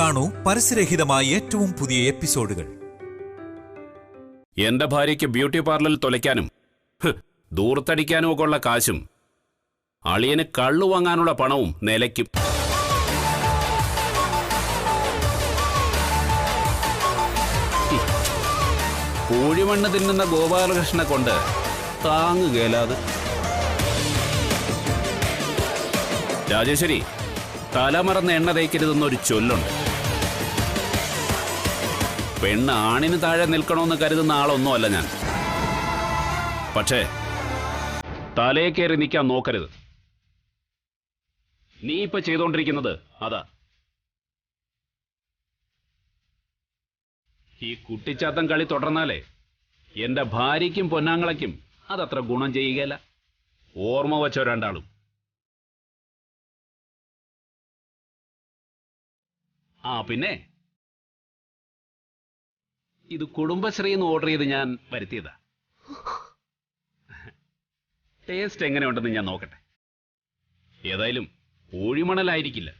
കാണൂ പരസ്യരഹിതമായ ഏറ്റവും പുതിയ എപ്പിസോഡുകൾ. എന്റെ ഭാര്യയ്ക്ക് ബ്യൂട്ടി പാർലറിൽ തൊലയ്ക്കാനും ദൂർത്തടിക്കാനും ഒക്കെ ഉള്ള കാശും അളിയന് കള്ളു വാങ്ങാനുള്ള പണവും നിലയ്ക്കും. കോഴിമണ്ണ് തിന്നുന്ന ഗോപാലകൃഷ്ണനെ കൊണ്ട് താങ്ങുകേലാത്. രാജേശ്വരി, തലമറന്ന് എണ്ണ തേക്കരുതെന്നൊരു ചൊല്ലുണ്ട്. പെണ്ണ് ആണിന് താഴെ നിൽക്കണമെന്ന് കരുതുന്ന ആളൊന്നുമല്ല ഞാൻ. പക്ഷേ തലയെ കയറി നിൽക്കാൻ നോക്കരുത്. നീ ഇപ്പൊ ചെയ്തോണ്ടിരിക്കുന്നത് അതാ. ഈ കുട്ടിച്ചാത്തം കളി തുടർന്നാലേ എന്റെ ഭാര്യയ്ക്കും പൊന്നാങ്ങളയ്ക്കും അതത്ര ഗുണം ചെയ്യുകയില്ല. ഓർമ്മ വച്ചോ രണ്ടാളും. പിന്നെ ഇത് കുടുംബശ്രീന്ന് ഓർഡർ ചെയ്ത് ഞാൻ വരുത്തിയതാ. ടേസ്റ്റ് എങ്ങനെയുണ്ടെന്ന് ഞാൻ നോക്കട്ടെ. ഏതായാലും കോഴിമണലായിരിക്കില്ല.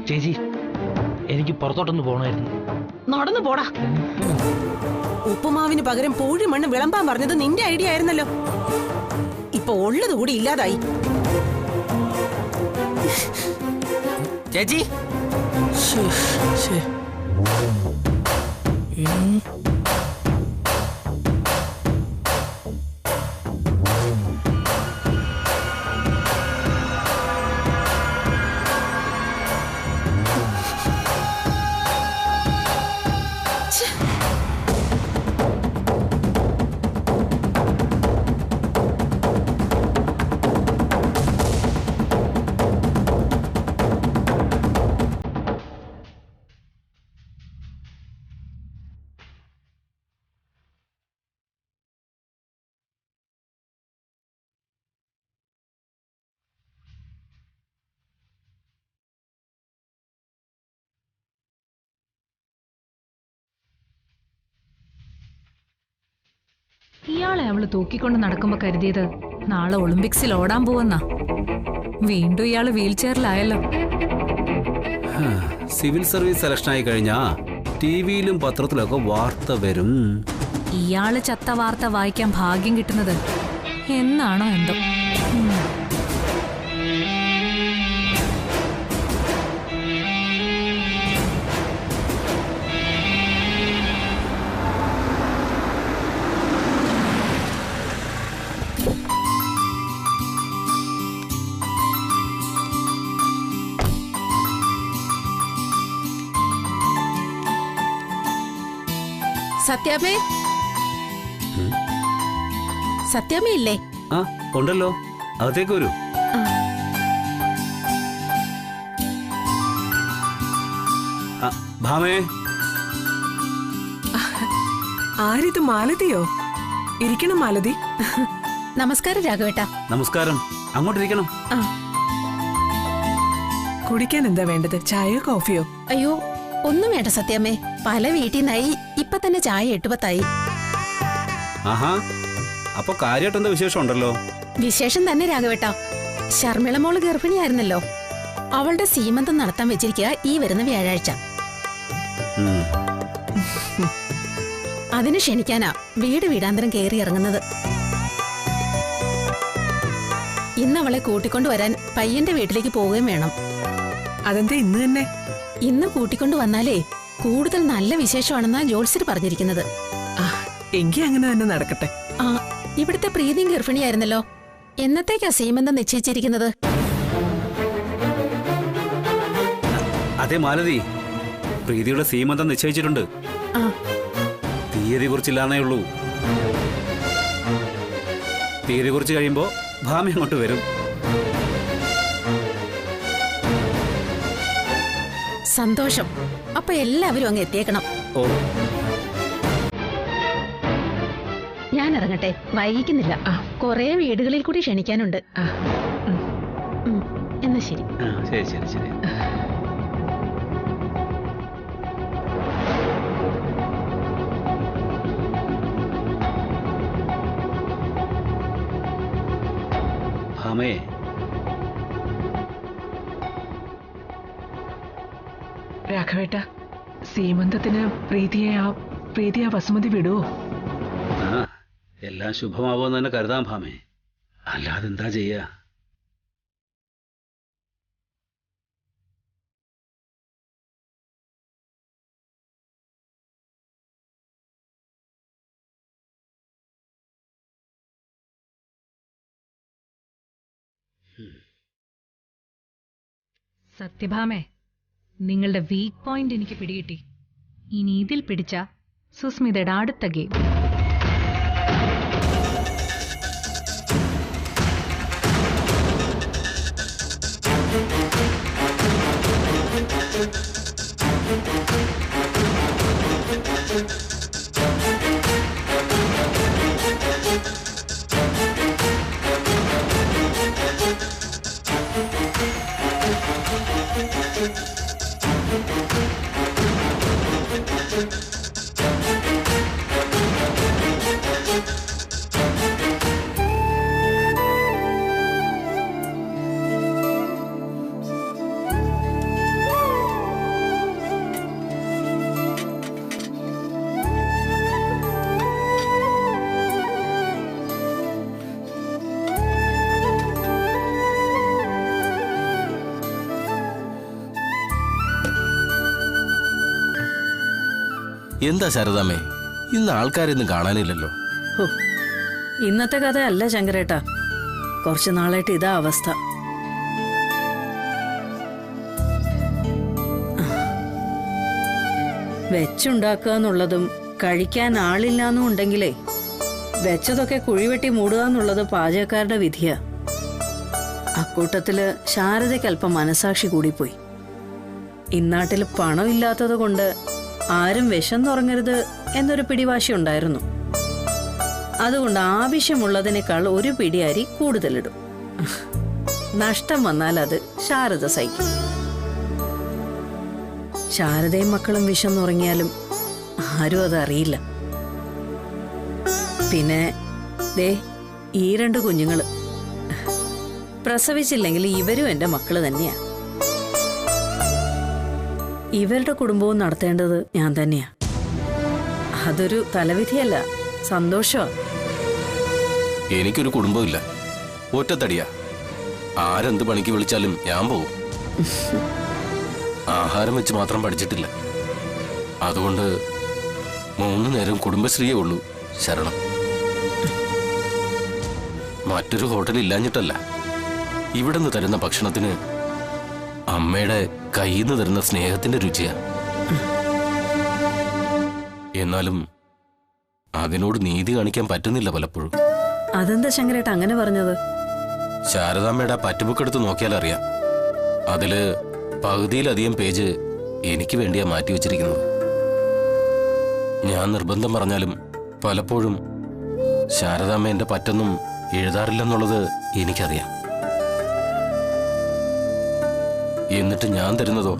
ചേച്ചി, എനിക്ക് പുറത്തോട്ടൊന്ന് പോകണമായിരുന്നു. നടന്നു പോടാ. ഉപ്പുമാവിന് പകരം പൂഴി മണ്ണ് വിളമ്പാൻ പറഞ്ഞത് നിന്റെ ഐഡിയ ആയിരുന്നല്ലോ. ഇപ്പൊ ഉള്ളത് കൂടി ഇല്ലാതായി. ചേച്ചി, ഇയാളെ അവള് തൂക്കിക്കൊണ്ട് നടക്കുമ്പോ കരുതിയത് നാളെ ഒളിമ്പിക്സിൽ ഓടാൻ പോവെന്നാ. വീണ്ടും ഇയാള് വീൽ ചെയറിലായല്ലോ. സിവിൽ സർവീസ് സെലക്ഷൻ ആയി കഴിഞ്ഞാ ടിവിയിലും പത്രത്തിലൊക്കെ വാർത്ത വരും. ഇയാള് ചത്ത വാർത്ത വായിക്കാൻ ഭാഗ്യം കിട്ടുന്നത് എന്നാണോ എന്തോ. സത്യാമ്മേ, സത്യാമ്മ ഇല്ലേ? ആ ഉണ്ടല്ലോ, അകത്തേക്ക് വരൂ. ഭാമേ. ആരിത്? മാലതിയോ? ഇരിക്കണം മാലതി. നമസ്കാരം രാഘവേട്ടാ. നമസ്കാരം. അങ്ങോട്ടിരിക്കണം. കുടിക്കാൻ എന്താ വേണ്ടത്? ചായയോ കോഫിയോ? അയ്യോ, ഒന്നും വേണ്ട സത്യാമ്മേ. പല വീട്ടിൽ നിന്നായി ഇപ്പൊ തന്നെ ചായ 8:10. ആഹാ, അപ്പൊ കാര്യമായിട്ട് എന്താ വിശേഷം ഉണ്ടല്ലോ? വിശേഷം തന്നെ രാഘവേട്ടാ. ശർമിളമോള് ഗർഭിണിയായിരുന്നല്ലോ. അവളുടെ സീമന്തം നടത്താൻ വെച്ചിരിക്കുക ഈ വരുന്ന വ്യാഴാഴ്ച. അതിന് ക്ഷണിക്കാനാ വീട് വീടാന്തരം കയറി ഇറങ്ങുന്നത്. ഇന്ന് അവളെ കൂട്ടിക്കൊണ്ടുവരാൻ പയ്യന്റെ വീട്ടിലേക്ക് പോവുകയും വേണം. അതെന്താ ഇന്ന് തന്നെ? ഇന്ന് കൂട്ടിക്കൊണ്ടു വന്നാലേ കൂടുതൽ നല്ല വിശേഷമാണെന്നാ ജോത്സ്യർ പറഞ്ഞിരിക്കുന്നത്. എങ്കി അങ്ങനെ തന്നെ നടക്കട്ടെ. ഇവിടുത്തെ പ്രീതിയും ഗർഭിണിയായിരുന്നല്ലോ. എന്നത്തേക്കാ സീമന്തം നിശ്ചയിച്ചിരിക്കുന്നത്? അതെ മാലതി, പ്രീതിയുടെ സീമന്തം നിശ്ചയിച്ചിട്ടുണ്ട്. തീയതി കുറിച്ചില്ലാന്നേ ഉള്ളൂ. തീരെ കുറിച്ച് കഴിയുമ്പോൾ ഭാമി അങ്ങോട്ട് വരും. സന്തോഷം. അപ്പൊ എല്ലാവരും അങ്ങ് എത്തിയേക്കണം. ഓ, ഞാൻ ഇറങ്ങട്ടെ, വൈകിക്കുന്നില്ല. കൊറേ വീടുകളിൽ കൂടി ക്ഷണിക്കാനുണ്ട്. എന്നാ ശരി. ശരി ശരി ശരി. ഭാമേ, രാഘവേട്ട, സീമന്തത്തിന് പ്രീതിയെ വസുമതി വിടുവോ? എല്ലാം ശുഭമാവുമെന്ന് തന്നെ കരുതാം ഭാമേ. അല്ലാതെ എന്താ ചെയ്യാ? സത്യഭാമേ, നിങ്ങളുടെ വീക്ക് പോയിന്റ് എനിക്ക് പിടികിട്ടി. ഇനി ഇതിൽ പിടിച്ച സുസ്മിതയുടെ അടുത്ത ഗെയിം. എന്താ ശാരദാമ്മേ, ഇന്ന് ആൾക്കാരൊന്നും കാണാനില്ലല്ലോ? ഇന്നത്തെ കഥ അല്ല ശങ്കരേട്ടാ, കുറച്ചു നാളായിട്ട് ഇതാ അവസ്ഥ. വെച്ചുണ്ടാക്കുക എന്നുള്ളതും കഴിക്കാൻ ആളില്ലാന്നും ഉണ്ടെങ്കിലേ വെച്ചതൊക്കെ കുഴിവെട്ടി മൂടുക എന്നുള്ളത് പാചകക്കാരുടെ വിധിയാ. അക്കൂട്ടത്തില് ശാരദയ്ക്ക് അല്പം മനസാക്ഷി കൂടിപ്പോയി. ഇന്നാട്ടിൽ പണമില്ലാത്തത് കൊണ്ട് ആരും വിഷം തുറങ്ങരുത് എന്നൊരു പിടിവാശി ഉണ്ടായിരുന്നു. അതുകൊണ്ട് ആവശ്യമുള്ളതിനേക്കാൾ ഒരു പിടി അരി കൂടുതലിടും. നഷ്ടം വന്നാൽ അത് ശാരദ സഹിക്കും. ശാരദയും മക്കളും വിഷം തുറങ്ങിയാലും ആരും അതറിയില്ല. പിന്നെ ദേ ഈ 2 കുഞ്ഞുങ്ങള് പ്രസവിച്ചില്ലെങ്കിൽ ഇവരും എന്റെ മക്കള് തന്നെയാ. ഇവരുടെ കുടുംബവും നടത്തേണ്ടത് ഞാൻ തന്നെയാ. അതൊരു തലവിധിയല്ല, സന്തോഷമാ. എനിക്കൊരു കുടുംബമില്ല, ഒറ്റത്തടിയാ. ആരെന്ത് പണിക്ക് വിളിച്ചാലും ഞാൻ പോകും. ആഹാരം വെച്ച് മാത്രം പഠിച്ചിട്ടില്ല. അതുകൊണ്ട് 3 നേരം കുടുംബശ്രീയേ ഉള്ളൂ ശരണം. മറ്റൊരു ഹോട്ടൽ ഇല്ലാഞ്ഞിട്ടല്ല, ഇവിടുന്ന് തരുന്ന ഭക്ഷണത്തിന് അമ്മയുടെ കയ്യിൽ നിന്ന് തരുന്ന സ്നേഹത്തിന്റെ രുചിയാ. എന്നാലും അതിനോട് നീതി കാണിക്കാൻ പറ്റുന്നില്ല പലപ്പോഴും. അതെന്താ ശങ്കരേട്ട അങ്ങനെ പറഞ്ഞത്? ശാരദാമ്മയുടെ പറ്റുബുക്കെടുത്ത് നോക്കിയാൽ അറിയാം. അതില് പകുതിയിലധികം പേജ് എനിക്ക് വേണ്ടിയാ മാറ്റിവെച്ചിരിക്കുന്നത്. ഞാൻ നിർബന്ധം പറഞ്ഞാലും പലപ്പോഴും ശാരദാമ്മ എന്റെ പറ്റൊന്നും എഴുതാറില്ലെന്നുള്ളത് എനിക്കറിയാം. എന്നിട്ട് ഞാൻ തരുന്നതോ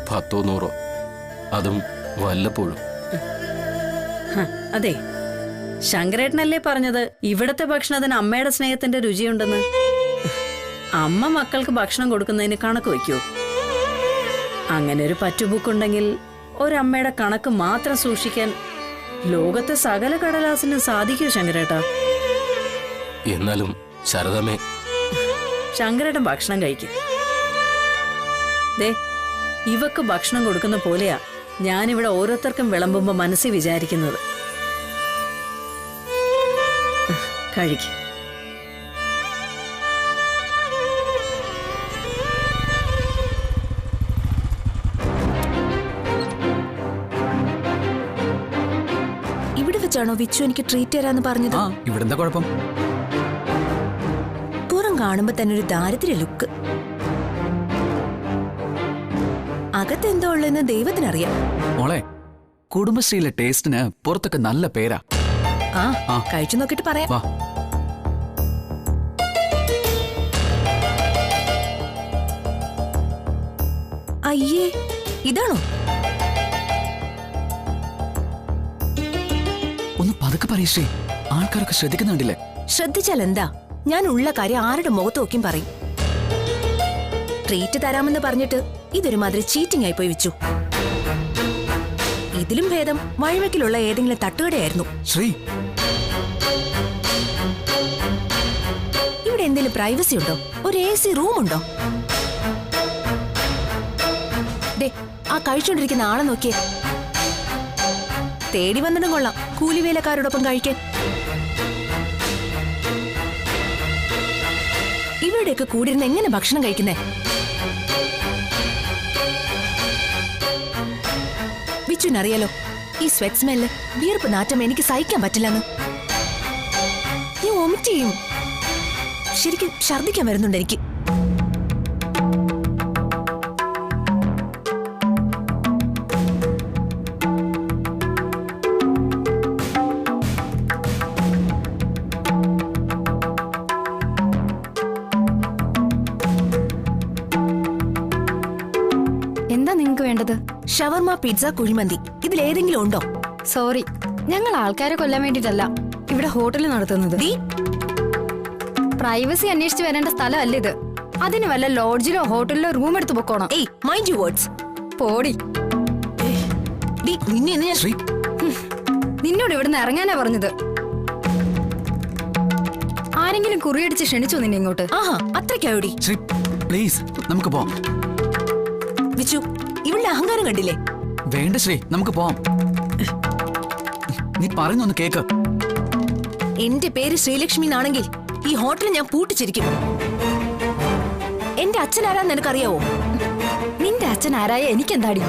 10 or 100, അതും വല്ലപ്പോഴും. അതെ, ശങ്കരേട്ടനല്ലേ പറഞ്ഞത് ഇവിടത്തെ ഭക്ഷണത്തിന് അമ്മയുടെ സ്നേഹത്തിന്റെ രുചിയുണ്ടെന്ന്. അമ്മ മക്കൾക്ക് ഭക്ഷണം കൊടുക്കുന്നതിന് കണക്ക് വയ്ക്കൂ. അങ്ങനെ ഒരു പറ്റുബുക്കുണ്ടെങ്കിൽ ഒരമ്മയുടെ കണക്ക് മാത്രം സൂക്ഷിക്കാൻ ലോകത്തെ സകല കടലാസിനും സാധിക്കൂ ശങ്കരേട്ടാ. എന്നാലും ശാരദാമ്മേ, ശങ്കരേട്ടൻ ഭക്ഷണം കഴിക്കും. ദേ, ഇവക്ക് ഭക്ഷണം കൊടുക്കുന്ന പോലെയാ ഞാനിവിടെ ഓരോരുത്തർക്കും വിളമ്പുമ്പോ മനസ്സിൽ വിചാരിക്കുന്നത്. കഴിക്കും. ഇവിടെ വെച്ച വെച്ചാണോ വിച്ചു എനിക്ക് ട്രീറ്റ് തരാന്ന് പറഞ്ഞത്? ഇവിടെന്താ കുഴപ്പം? പുറം കാണുമ്പോ തന്നെ ഒരു ദാരിദ്ര്യ ലുക്ക്. അകത്തെന്തോ ഉള്ളെന്ന് ദൈവത്തിനറിയാം. മോളെ, കുടുംബശ്രീയിലെ ടേസ്റ്റിന് പുറത്തൊക്കെ നല്ല പേരാ. കഴിച്ചു നോക്കിട്ട് പറയാം. വാ. അയ്യേ, ഇതാണോ? ഒന്ന് പതുക്കെ പറയേ, ആൾക്കാരൊക്കെ ശ്രദ്ധിക്കുന്നുണ്ടില്ലേ? ശ്രദ്ധിച്ചാൽ എന്താ, ഞാൻ ഉള്ള കാര്യം ആരുടെ മുഖത്ത് നോക്കിയും പറയും. ട്രീറ്റ് തരാമെന്ന് പറഞ്ഞിട്ട് ഇതൊരുമാതിരി ചീറ്റിംഗ് ആയി പോയി വെച്ചു. ഇതിലും ഭേദം വഴിവെക്കിലുള്ള ഏതെങ്കിലും തട്ടുകടയായിരുന്നു. ശ്രീ, ഇവിടെ എന്തെങ്കിലും പ്രൈവസി ഉണ്ടോ? ഒരു AC റൂം ഉണ്ടോ? ആ കഴിച്ചോണ്ടിരിക്കുന്ന ആളെ നോക്കിയേ. തേടി വന്നിടും കൊള്ളാം കൂലിവേലക്കാരോടൊപ്പം കഴിക്കാൻ. ഇവിടെയൊക്കെ കൂടിയിരുന്ന് എങ്ങനെ ഭക്ഷണം കഴിക്കുന്നേ? വിച്ചുനറിയാലോ, ഈ സ്വെറ്റ് സ്മെല്ല്, വിയർപ്പ് നാറ്റം എനിക്ക് സഹിക്കാൻ പറ്റില്ലെന്ന്. ഞാൻ വോമിറ്റ് ചെയ്യും. ശരിക്കും ഛർദിക്കാൻ വരുന്നുണ്ട് എനിക്ക്. എന്താ നിങ്ങക്ക് വേണ്ടത്? ഷവർമ, പിസ്സ, കുഴിമന്തി, ഇതിലേതെങ്കിലും ഉണ്ടോ? സോറി, ഞങ്ങൾ ആൾക്കാരെ കൊല്ലാൻ വേണ്ടിട്ടല്ല ഇവിടെ ഹോട്ടൽ നടത്തുന്നത്. പ്രൈവസി അന്വേഷിച്ച് വരേണ്ട സ്ഥലമല്ല ഇത്. അതിന് വല്ല ലോഡ്ജിലോ ഹോട്ടലിലോ റൂം എടുത്ത് പൊക്കോണം. Mind your words. പോടി. നിന്നോട് ഇവിടുന്ന് ഇറങ്ങാനാ പറഞ്ഞത്. ആരെങ്കിലും കുറിയടിച്ച് ക്ഷണിച്ചോ നിന്നെ ഇങ്ങോട്ട്? അത്രയ്ക്കായോടി? പ്ലീസ്, നമുക്ക് പോവാം. വിച്ചു, ഇവളുടെ അഹങ്കാരം കണ്ടില്ലേ? വേണ്ട ശ്രീ, നമുക്ക് പോവാം. നീ പറയുന്നൊന്ന് കേക്ക്. എന്റെ പേര് ശ്രീലക്ഷ്മി എന്നാണെങ്കിൽ ഈ ഹോട്ടൽ ഞാൻ പൂട്ടിച്ചിരിക്കും. എന്റെ അച്ഛൻ ആരാന്ന് നിനക്കറിയാവോ? നിന്റെ അച്ഛൻ ആരായ എനിക്കെന്താടി?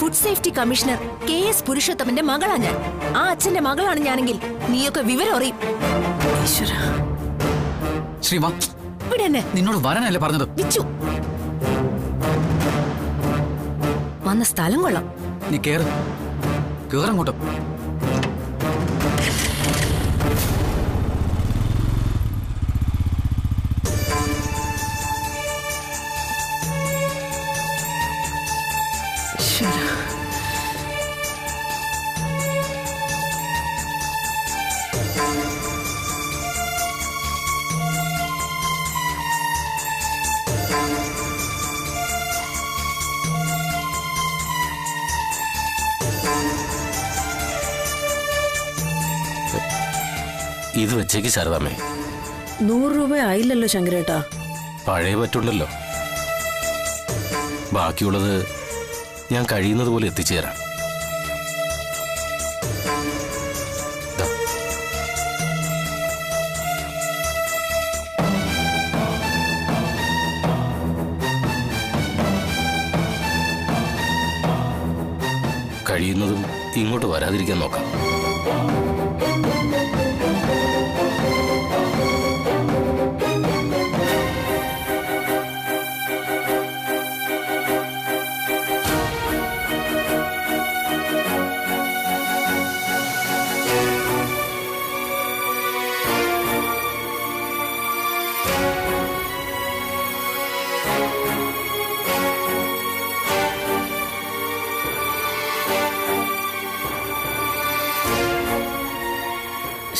ഫുഡ് സേഫ്റ്റി കമ്മീഷണർ KS പുരുഷോത്തമന്റെ മകളാ ഞാൻ. ആ അച്ഛന്റെ മകളാണ് ഞാനെങ്കിൽ നീയൊക്കെ വിവരം അറിയും. ശ്രീ വാ. ഇവിടെ തന്നെ. നിന്നോട് വരാനല്ലേ പറഞ്ഞത്? വിച്ചു, വന്ന സ്ഥലം കൊള്ളാം. നീ കേറങ്ങോട്ട്. ഇത് വെച്ചേക്ക് ശാരദാമ്മേ. 100 രൂപ ആയില്ലല്ലോ ശങ്കരേട്ടാ. പഴയ പറ്റുണ്ടല്ലോ. ബാക്കിയുള്ളത് ഞാൻ കഴിയുന്നത് പോലെ എത്തിച്ചു തരാം. കഴിയുന്നതും ഇങ്ങോട്ട് വരാതിരിക്കാൻ നോക്കാം.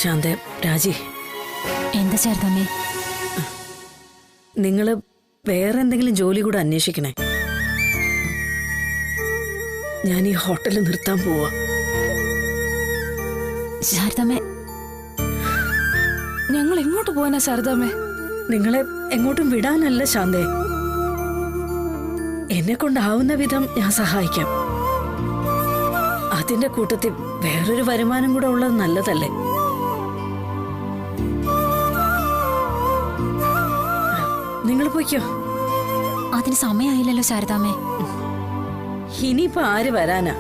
ശാന്തേ, രാജി. എന്താ ശാരദാമ്മേ? നിങ്ങള് വേറെ എന്തെങ്കിലും ജോലി കൂടെ അന്വേഷിക്കണേ. ഞാൻ ഈ ഹോട്ടലിൽ നിർത്താൻ പോവാ. ശാരദാമ്മേ, ഞങ്ങൾ എങ്ങോട്ട് പോവാനാ ശാരദാമ്മേ? നിങ്ങളെ എങ്ങോട്ടും വിടാനല്ല ശാന്തേ. എന്നെ കൊണ്ടാവുന്ന വിധം ഞാൻ സഹായിക്കാം. അതിന്റെ കൂട്ടത്തിൽ വേറൊരു വരുമാനം കൂടെ ഉള്ളത് നല്ലതല്ലേ? നിങ്ങൾ പോയിക്കോ. അതിന് സമയമായില്ലല്ലോ ശാരദാമ്മേ. ഇനിയിപ്പോ ആര് വരാനാ?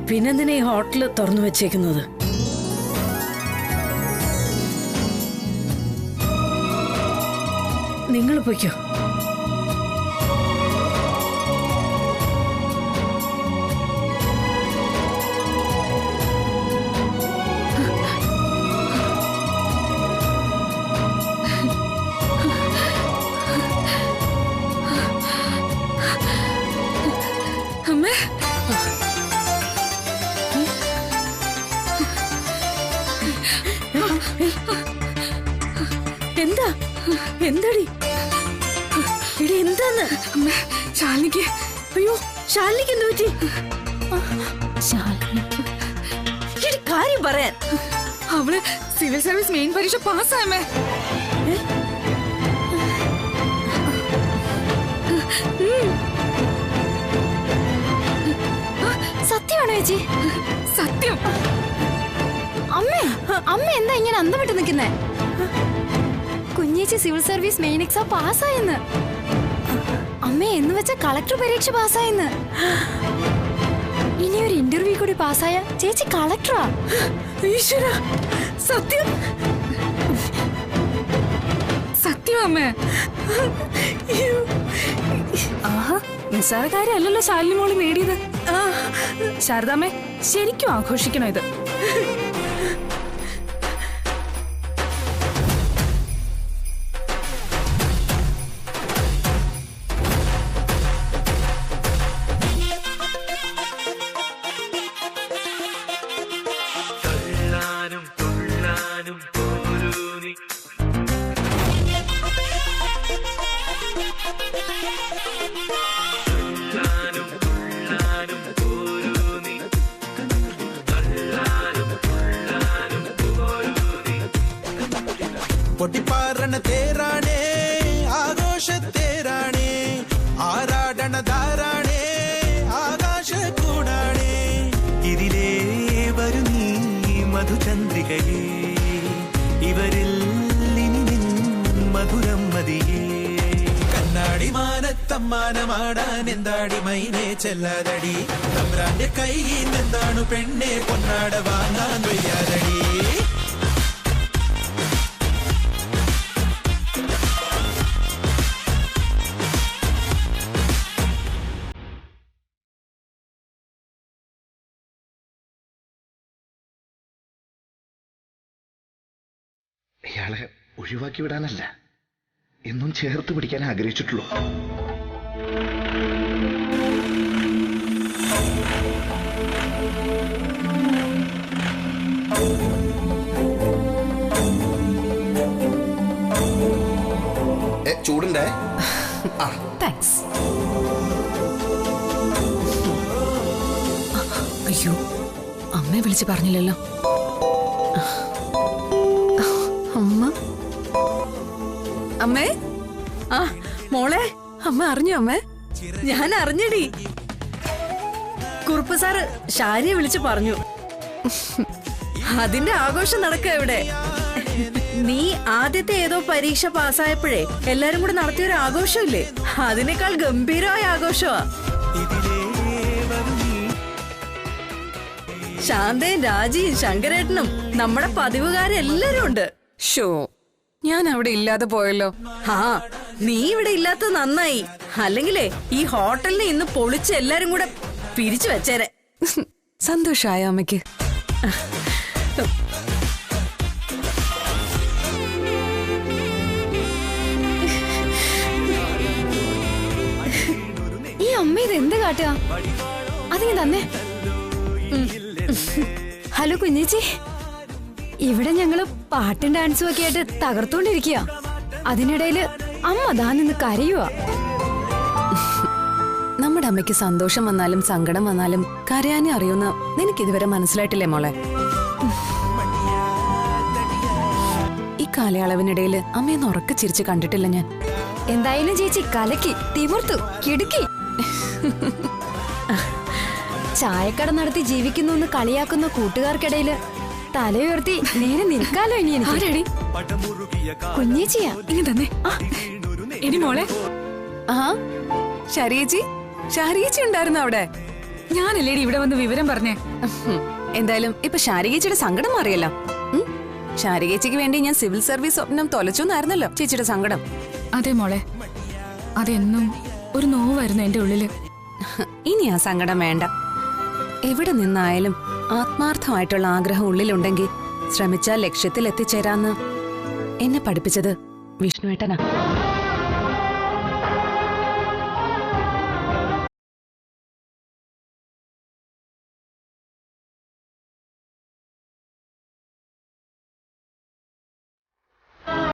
പിന്നെന്തിനാ ഈ ഹോട്ടൽ തുറന്നു വെച്ചേക്കുന്നത്? നിങ്ങൾ പോയിക്കോ. അമ്മേ, എന്താ എന്താടി എടി എന്താന്ന്? അമ്മേ, ശാലിനിക്ക്. അയ്യോ ശാലിനിക്ക് എന്ത് പറ്റി? എടി കാര്യം പറയാൻ. അവള് സിവിൽ സർവീസ് മെയിൻ പരീക്ഷ പാസ്സായമേ. സത്യമാണോ ചേച്ചി? സത്യം. അമ്മ എന്താ ഇങ്ങനെ അന്തം വിട്ട് നിൽക്കുന്നേ? കുഞ്ഞേച്ചി സിവിൽ സർവീസ് മെയിൻ എക്സാം പാസ്സായെന്ന്. അമ്മ എന്ന് വെച്ച കളക്ടർ പരീക്ഷ പാസ്സായെന്ന്. ഇനി ഒരു ഇന്റർവ്യൂ കൂടി പാസ്സായ ചേച്ചി കളക്ടറാ. ഈശ്വര, സത്യം സത്യം അമ്മേ. ആഹാ, നിസ്സാര കാര്യമല്ലല്ലോ ശാലിനി മോള് നേടിയത്. ശാരദാമ്മേ, ശരിക്കും ആഘോഷിക്കണോ ഇത്? പൊട്ടിപ്പാറണ തേരാണേ ആഘോഷത്തേരാണേ ആരാടണ ധാരാണേ ആകാശ കൂടാണേ ഇതിലേ വരും നീ മധുചന്ദ്രികയേ ഇവരിൽ ഇനി നിൻ മധുരം മതിയേ കണ്ണാടി മാനത്തമ്മാനമാടാൻ എന്താടി മൈനേ ചെല്ലാതടി തമ്പ്രാന്റെ കയ്യിൽ നിന്നെന്താണു പെണ്ണെ പൊന്നാട വാങ്ങാൻ വയ്യാതടി ഇയാളെ ഒഴിവാക്കി വിടാനല്ല, എന്നും ചേർത്ത് പിടിക്കാൻ ആഗ്രഹിച്ചിട്ടുള്ളൂ. ചൂടുണ്ടേ? താങ്ക്സ്. അയ്യോ, അമ്മയെ വിളിച്ച് പറഞ്ഞില്ലല്ലോ. അമ്മ. അമ്മേ. ആ മോളെ, അമ്മ അറിഞ്ഞോ? അമ്മേ, ഞാൻ അറിഞ്ഞടി. കുറുപ്പ് സാറ് ശാരിയെ വിളിച്ചു പറഞ്ഞു. അതിന്റെ ആഘോഷം നടക്കുക ഇവിടെ. നീ ആദ്യത്തെ ഏതോ പരീക്ഷ പാസ്സായപ്പോഴേ എല്ലാരും കൂടെ നടത്തിയൊരു ആഘോഷമില്ലേ, അതിനേക്കാൾ ഗംഭീരമായ ആഘോഷമാ. ശാന്തയും രാജിയും ശങ്കരേട്ടനും നമ്മുടെ പതിവുകാരെല്ലാരും ഉണ്ട്. ഷോ, ഞാൻ അവിടെ ഇല്ലാതെ പോയല്ലോ. ആ, നീ ഇവിടെ ഇല്ലാത്ത നന്നായി. അല്ലെങ്കിലേ ഈ ഹോട്ടലിനെ ഇന്ന് പൊളിച്ച് എല്ലാരും കൂടെ പിരിച്ചു വെച്ചേരെ. സന്തോഷായ അമ്മയ്ക്ക്? ഈ അമ്മ ഇത് എന്ത് കാട്ടുക? അതിങ്ങ് തന്നെ. ഹലോ കുഞ്ഞേച്ചി, ഇവിടെ ഞങ്ങള് പാട്ടും ഡാൻസും ഒക്കെ ആയിട്ട് തകർത്തോണ്ടിരിക്കുക. അതിനിടയില് അമ്മ ദാ നിന്ന് കരയുവാ. നമ്മുടെ അമ്മയ്ക്ക് സന്തോഷം വന്നാലും സങ്കടം വന്നാലും കരയാനേ അറിയുന്ന നിനക്കിതുവരെ മനസ്സിലായിട്ടില്ലേ മോളെ? ഈ കാലയളവിനിടയിൽ അമ്മയൊന്ന് ഉറക്കെ ചിരിച്ച് കണ്ടിട്ടില്ല ഞാൻ. എന്തായാലും ചേച്ചി കലക്കി, തിമിർത്തു, കിടുക്കി. ചായക്കട നടത്തി ജീവിക്കുന്നു എന്ന് കളിയാക്കുന്ന കൂട്ടുകാർക്കിടയില് തലയുയർത്തി നേരെ നിൽക്കാലോ ഇനി എനിക്ക്. കുഞ്ഞേച്ചിയാ. ഇനി തന്നെ എടി മോളെ. ആ ശാരിയേച്ചി, ശാരിയേച്ചി ഉണ്ടായിരുന്നു അവിടെ. ഞാനല്ലേടി ഇവിടെ വന്ന് വിവരം പറഞ്ഞേ. എന്തായാലും ഇപ്പൊ ശാരിയേച്ചിയുടെ സങ്കടം മാറിയല്ലോ. ശാരികേച്ചിക്ക് വേണ്ടി ഞാൻ സിവിൽ സർവീസ് സ്വപ്നം തൊലച്ചെന്നായിരുന്നല്ലോ ചേച്ചിയുടെ സങ്കടം. അതെ മോളെ, അതെന്നും ഒരു നോവായിരുന്നു എന്റെ ഉള്ളില്. ഇനി ആ സങ്കടം വേണ്ട. എവിടെ നിന്നായാലും ആത്മാർത്ഥമായിട്ടുള്ള ആഗ്രഹം ഉള്ളിലുണ്ടെങ്കിൽ ശ്രമിച്ചാൽ ലക്ഷ്യത്തിൽ എത്തിച്ചേരാന്ന് എന്നെ പഠിപ്പിച്ചത് വിഷ്ണുവേട്ടനാ.